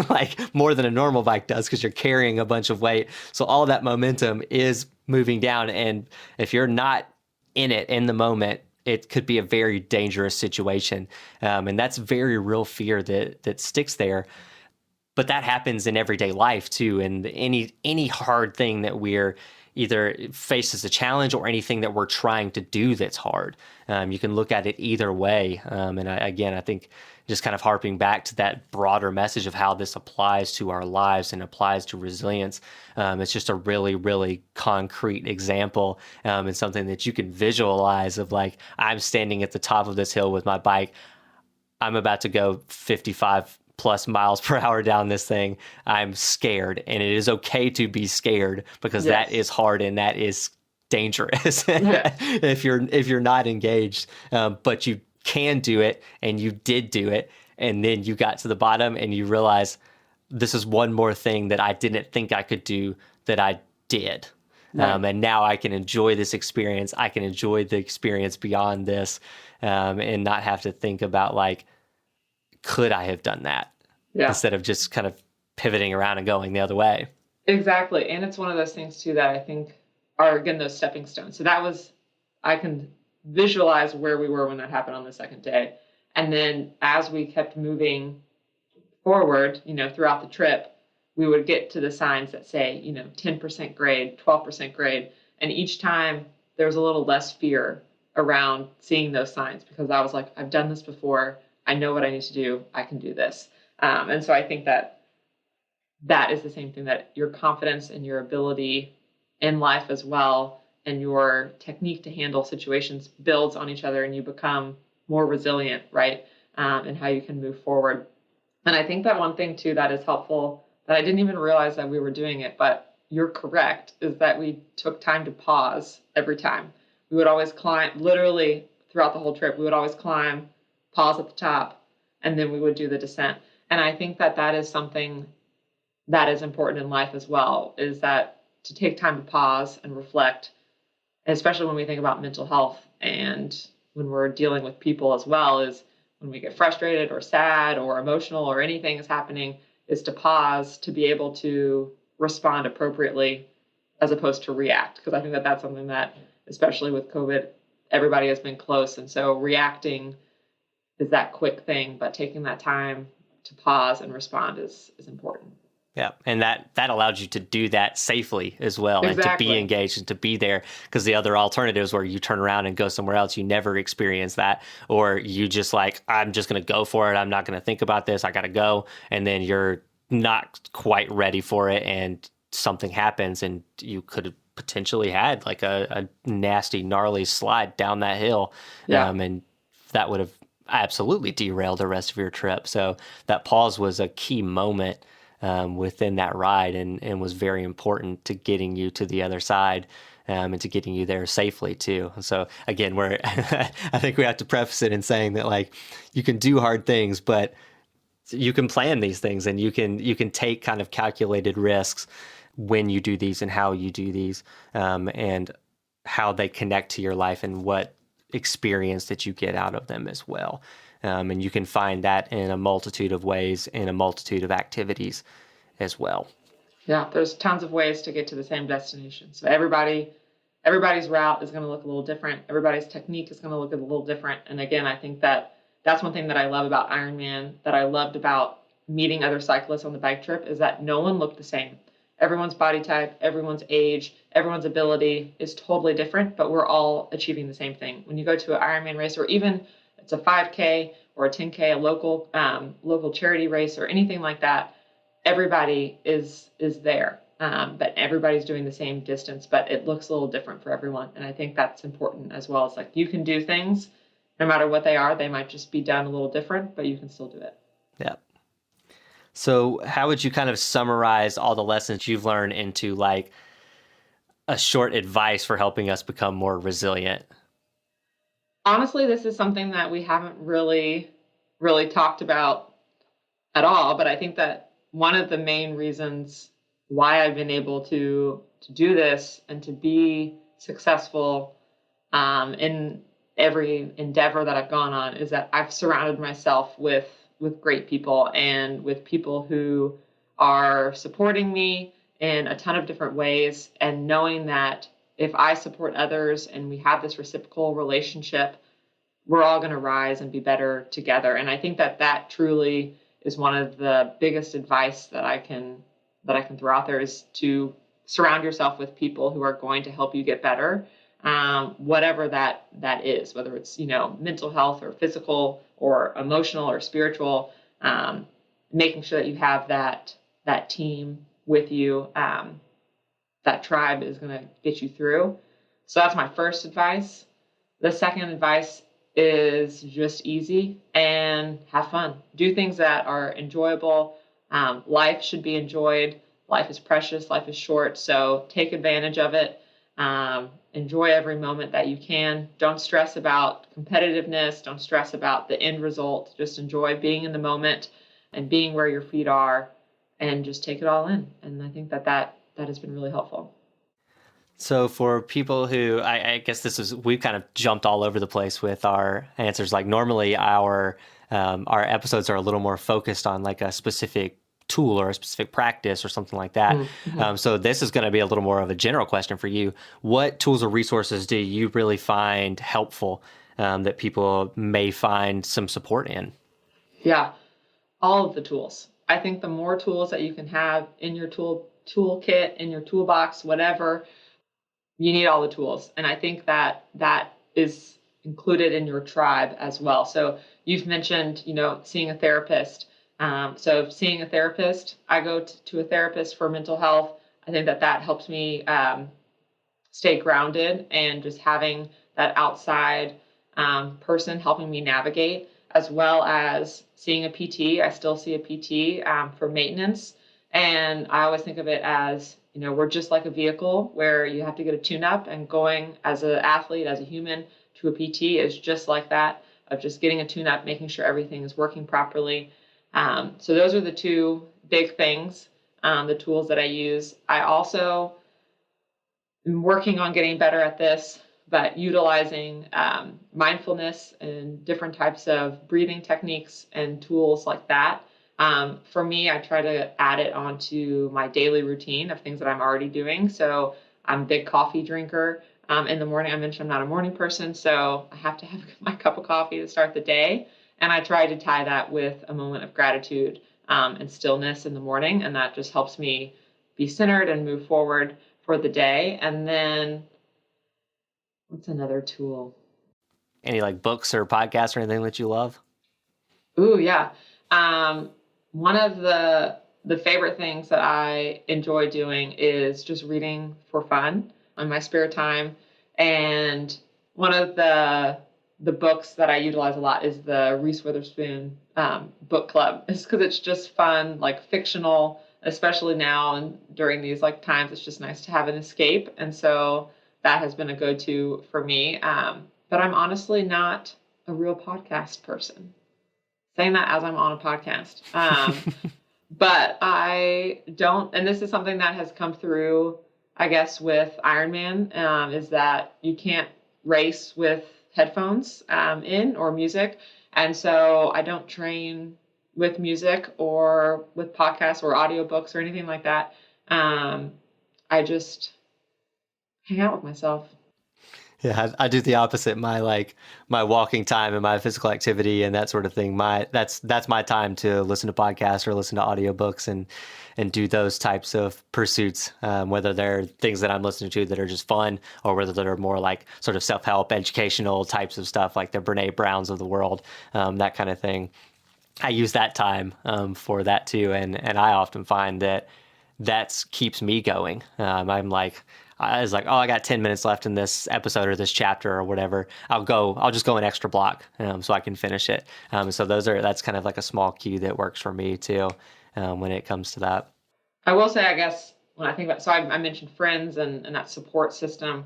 like more than a normal bike does because you're carrying a bunch of weight. So all that momentum is moving down. And if you're not in it in the moment, it could be a very dangerous situation. And that's very real fear that sticks there. But that happens in everyday life too. And any hard thing that we're either face as a challenge or anything that we're trying to do that's hard. You can look at it either way. And I think just kind of harping back to that broader message of how this applies to our lives and applies to resilience. It's just a really, really concrete example and something that you can visualize of like, I'm standing at the top of this hill with my bike. I'm about to go 55 plus miles per hour down this thing. I'm scared, and it is okay to be scared because that is hard and that is dangerous if you're not engaged. But you can do it, and you did do it, and then you got to the bottom and you realize this is one more thing that I didn't think I could do that I did. And now I can enjoy this experience. I can enjoy the experience beyond this, and not have to think about like, could I have done that? Instead of just kind of pivoting around and going the other way. Exactly. And it's one of those things too that I think are, again, those stepping stones. So I can visualize where we were when that happened on the second day. And then as we kept moving forward, throughout the trip, we would get to the signs that say, 10% grade, 12% grade. And each time there was a little less fear around seeing those signs because I was like, I've done this before. I know what I need to do. I can do this. And so I think that is the same thing, that your confidence and your ability in life as well and your technique to handle situations builds on each other and you become more resilient, right? And how you can move forward. And I think that one thing too that is helpful that I didn't even realize that we were doing it, but you're correct, is that we took time to pause every time. We would always climb, literally throughout the whole trip, we would always climb, pause at the top, and then we would do the descent. And I think that that is something that is important in life as well, is that to take time to pause and reflect, especially when we think about mental health and when we're dealing with people as well, is when we get frustrated or sad or emotional or anything is happening, is to pause to be able to respond appropriately as opposed to react. Because I think that that's something that, especially with COVID, everybody has been close. And so reacting is that quick thing, but taking that time to pause and respond is important. Yeah, and that allowed you to do that safely as well, Exactly. and to be engaged and to be there, because the other alternatives where you turn around and go somewhere else, you never experience that, or you just like, I'm just going to go for it. I'm not going to think about this. I got to go. And then you're not quite ready for it, and something happens, and you could have potentially had like a nasty, gnarly slide down that hill. Yeah. And that would have absolutely derailed the rest of your trip. So that pause was a key moment within that ride, and was very important to getting you to the other side, and to getting you there safely too. So again, I think we have to preface it in saying that like you can do hard things, but you can plan these things, and you can take kind of calculated risks when you do these and how you do these, and how they connect to your life and what experience that you get out of them as well. And you can find that in a multitude of ways, in a multitude of activities as well. Yeah, there's tons of ways to get to the same destination. So everybody's route is going to look a little different. Everybody's technique is going to look a little different. And again, I think that that's one thing that I love about Ironman, that I loved about meeting other cyclists on the bike trip, is that no one looked the same. Everyone's body type, everyone's age, everyone's ability is totally different, but we're all achieving the same thing. When you go to an Ironman race, or even it's a 5K or a 10K, a local charity race or anything like that, everybody is there. But everybody's doing the same distance, but it looks a little different for everyone. And I think that's important as well. It's like you can do things no matter what they are. They might just be done a little different, but you can still do it. Yeah. So how would you kind of summarize all the lessons you've learned into like a short advice for helping us become more resilient? Honestly, this is something that we haven't really talked about at all, but I think that one of the main reasons why I've been able to do this and to be successful in every endeavor that I've gone on is that I've surrounded myself with great people, and with people who are supporting me in a ton of different ways, and knowing that if I support others and we have this reciprocal relationship, we're all going to rise and be better together. And I think that that truly is one of the biggest advice that I can throw out there, is to surround yourself with people who are going to help you get better, whatever that is, whether it's, mental health or physical or emotional or spiritual, making sure that you have that team with you, that tribe is going to get you through. So that's my first advice. The second advice is just easy and have fun. Do things that are enjoyable. Life should be enjoyed. Life is precious. Life is short. So take advantage of it. Enjoy every moment that you can. Don't stress about competitiveness. Don't stress about the end result. Just enjoy being in the moment and being where your feet are, and just take it all in. And I think that has been really helpful. So for people who, I guess we've kind of jumped all over the place with our answers. Like normally our episodes are a little more focused on like a specific tool or a specific practice or something like that. Mm-hmm. So this is going to be a little more of a general question for you. What tools or resources do you really find helpful, that people may find some support in? Yeah, all of the tools. I think the more tools that you can have in your toolkit, in your toolbox, whatever, you need all the tools. And I think that is included in your tribe as well. So you've mentioned, seeing a therapist. So seeing a therapist, I go to a therapist for mental health. I think that helps me stay grounded, and just having that outside person helping me navigate, as well as seeing a PT. I still see a PT for maintenance. And I always think of it as, we're just like a vehicle where you have to get a tune-up, and going as an athlete, as a human, to a PT is just like that, of just getting a tune-up, making sure everything is working properly. So those are the two big things, the tools that I use. I also am working on getting better at this, but utilizing mindfulness and different types of breathing techniques and tools like that. For me, I try to add it onto my daily routine of things that I'm already doing. So I'm a big coffee drinker. In the morning, I mentioned I'm not a morning person, so I have to have my cup of coffee to start the day. And I try to tie that with a moment of gratitude and stillness in the morning. And that just helps me be centered and move forward for the day. And then what's another tool? Any like books or podcasts or anything that you love? Ooh, yeah. One of the favorite things that I enjoy doing is just reading for fun on my spare time. And one of the books that I utilize a lot is the Reese Witherspoon book club. It's because it's just fun, like fictional, especially now and during these like times. It's just nice to have an escape, and so that has been a go-to for me. But I'm honestly not a real podcast person. Saying that as I'm on a podcast. But I don't, and this is something that has come through, I guess, with Ironman, is that you can't race with headphones in or music. And so I don't train with music or with podcasts or audiobooks or anything like that. I just hang out with myself. Yeah, I do the opposite. My walking time and my physical activity and that sort of thing. That's my time to listen to podcasts or listen to audiobooks and do those types of pursuits. Whether they're things that I'm listening to that are just fun, or whether they're more like sort of self-help, educational types of stuff, like the Brene Browns of the world, that kind of thing. I use that time for that too, and I often find that keeps me going. I was like, oh, I got 10 minutes left in this episode or this chapter or whatever. I'll just go an extra block so I can finish it. So that's kind of like a small cue that works for me too when it comes to that. I will say, I guess, when I think about, so I mentioned friends and that support system.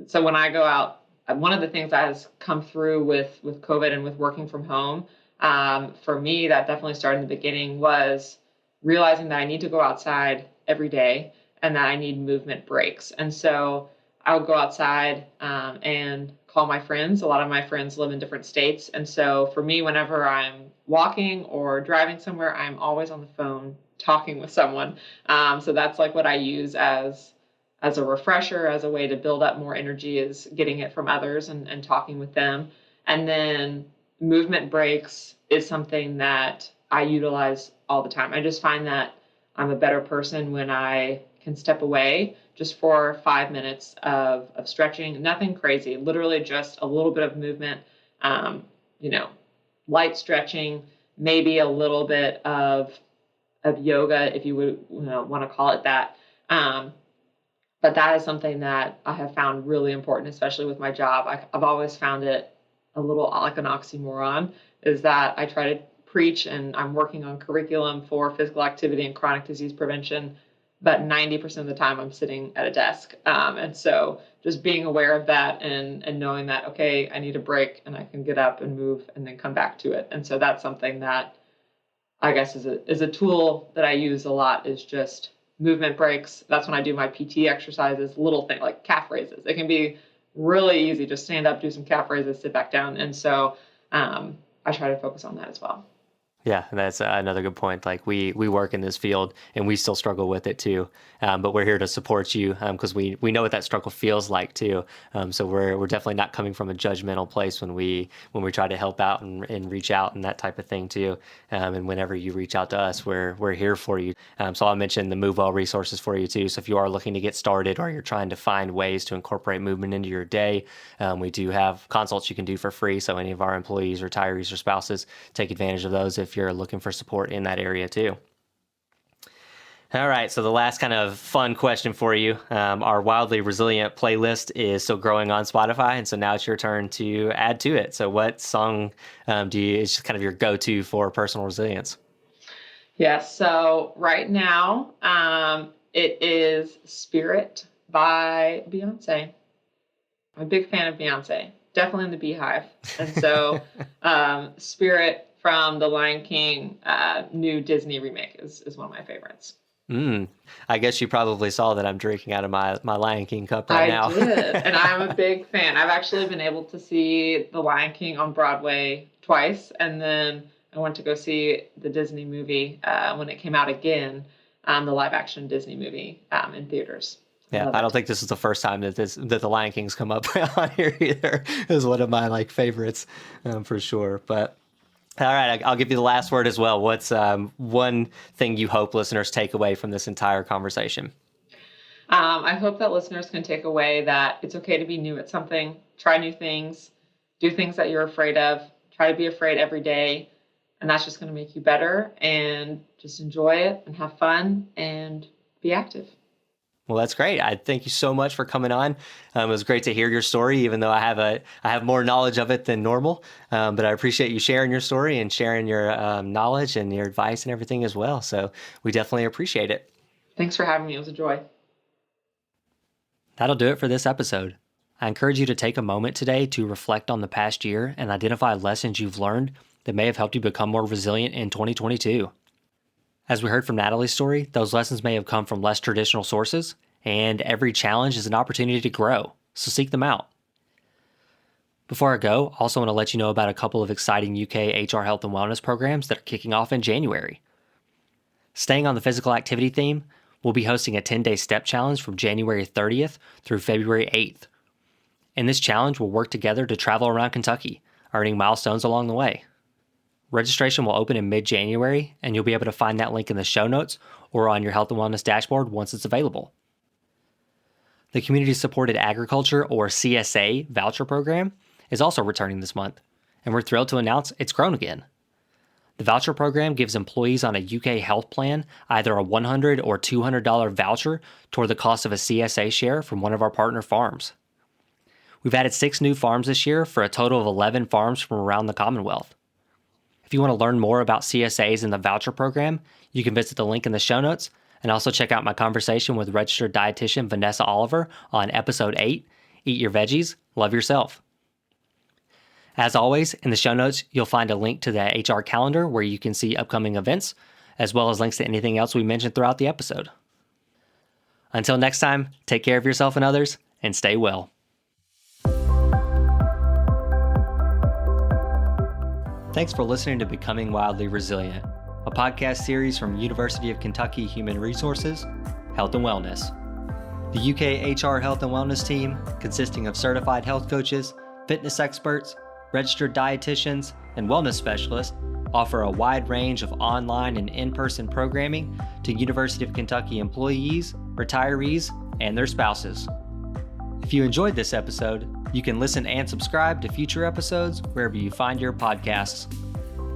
So when I go out, one of the things that has come through with COVID and with working from home, for me, that definitely started in the beginning, was realizing that I need to go outside every day and that I need movement breaks. And so I would go outside and call my friends. A lot of my friends live in different states. And so for me, whenever I'm walking or driving somewhere, I'm always on the phone talking with someone. So that's like what I use as a refresher, as a way to build up more energy, is getting it from others and talking with them. And then movement breaks is something that I utilize all the time. I just find that I'm a better person when I can step away just for 5 minutes of stretching, nothing crazy, literally just a little bit of movement, light stretching, maybe a little bit of yoga, if you would want to call it that. But that is something that I have found really important, especially with my job. I've always found it a little like an oxymoron, is that I try to preach and I'm working on curriculum for physical activity and chronic disease prevention, but 90% of the time I'm sitting at a desk. And so just being aware of that and knowing that, okay, I need a break and I can get up and move and then come back to it. And so that's something that I guess is a tool that I use a lot, is just movement breaks. That's when I do my PT exercises, little thing like calf raises. It can be really easy. Just stand up, do some calf raises, sit back down. And so I try to focus on that as well. Yeah, that's another good point. Like we work in this field and we still struggle with it too, but we're here to support you because we know what that struggle feels like too. So we're definitely not coming from a judgmental place when we try to help out and reach out and that type of thing too. And whenever you reach out to us, we're here for you. So I'll mention the MoveWell resources for you too. So if you are looking to get started or you're trying to find ways to incorporate movement into your day, we do have consults you can do for free. So any of our employees, retirees, or spouses, take advantage of those if you're looking for support in that area too. All right, so the last kind of fun question for you. Our Wildly Resilient playlist is still growing on Spotify, and so now it's your turn to add to it. So what song is just kind of your go-to for personal resilience? Yeah, so right now It is Spirit by Beyonce. I'm a big fan of Beyonce, definitely in the Beehive. And so Spirit from the Lion King new Disney remake is one of my favorites. I guess you probably saw that I'm drinking out of my Lion King cup right now. I did, and I'm a big fan. I've actually been able to see The Lion King on Broadway twice, and then I went to go see the Disney movie when it came out again, the live-action Disney movie in theaters. Yeah, I don't think this is the first time that the Lion King's come up on here either. It was one of my favorites for sure. But all right, I'll give you the last word as well. What's one thing you hope listeners take away from this entire conversation? I hope that listeners can take away that it's okay to be new at something, try new things, do things that you're afraid of, try to be afraid every day, and that's just going to make you better, and just enjoy it and have fun and be active. Well, that's great. I thank you so much for coming on. It was great to hear your story, even though I have more knowledge of it than normal. But I appreciate you sharing your story and sharing your knowledge and your advice and everything as well. So we definitely appreciate it. Thanks for having me. It was a joy. That'll do it for this episode. I encourage you to take a moment today to reflect on the past year and identify lessons you've learned that may have helped you become more resilient in 2022. As we heard from Natalie's story, those lessons may have come from less traditional sources, and every challenge is an opportunity to grow, so seek them out. Before I go, I also want to let you know about a couple of exciting UK HR health and wellness programs that are kicking off in January. Staying on the physical activity theme, we'll be hosting a 10-day step challenge from January 30th through February 8th. In this challenge, we'll work together to travel around Kentucky, earning milestones along the way. Registration will open in mid-January, and you'll be able to find that link in the show notes or on your health and wellness dashboard once it's available. The Community Supported Agriculture, or CSA, voucher program is also returning this month, and we're thrilled to announce it's grown again. The voucher program gives employees on a UK health plan either a $100 or $200 voucher toward the cost of a CSA share from one of our partner farms. We've added 6 new farms this year for a total of 11 farms from around the Commonwealth. If you want to learn more about CSAs and the voucher program, you can visit the link in the show notes and also check out my conversation with registered dietitian Vanessa Oliver on episode 8, Eat Your Veggies, Love Yourself. As always, in the show notes, you'll find a link to the HR calendar where you can see upcoming events, as well as links to anything else we mentioned throughout the episode. Until next time, take care of yourself and others, and stay well. Thanks for listening to Becoming Wildly Resilient, a podcast series from University of Kentucky Human Resources, Health and Wellness. The UK HR Health and Wellness team, consisting of certified health coaches, fitness experts, registered dietitians, and wellness specialists, offer a wide range of online and in-person programming to University of Kentucky employees, retirees, and their spouses. If you enjoyed this episode, you can listen and subscribe to future episodes wherever you find your podcasts.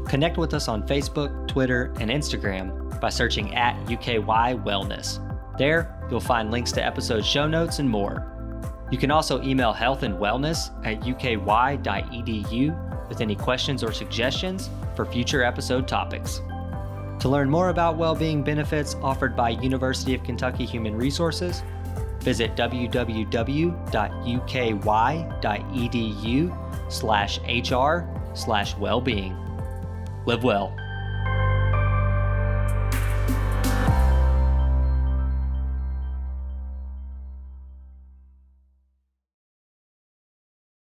Connect with us on Facebook, Twitter, and Instagram by searching @UKY Wellness. There, you'll find links to episode show notes and more. You can also email healthandwellness@uky.edu with any questions or suggestions for future episode topics. To learn more about well-being benefits offered by University of Kentucky Human Resources, visit www.uky.edu/HR/wellbeing. Live well.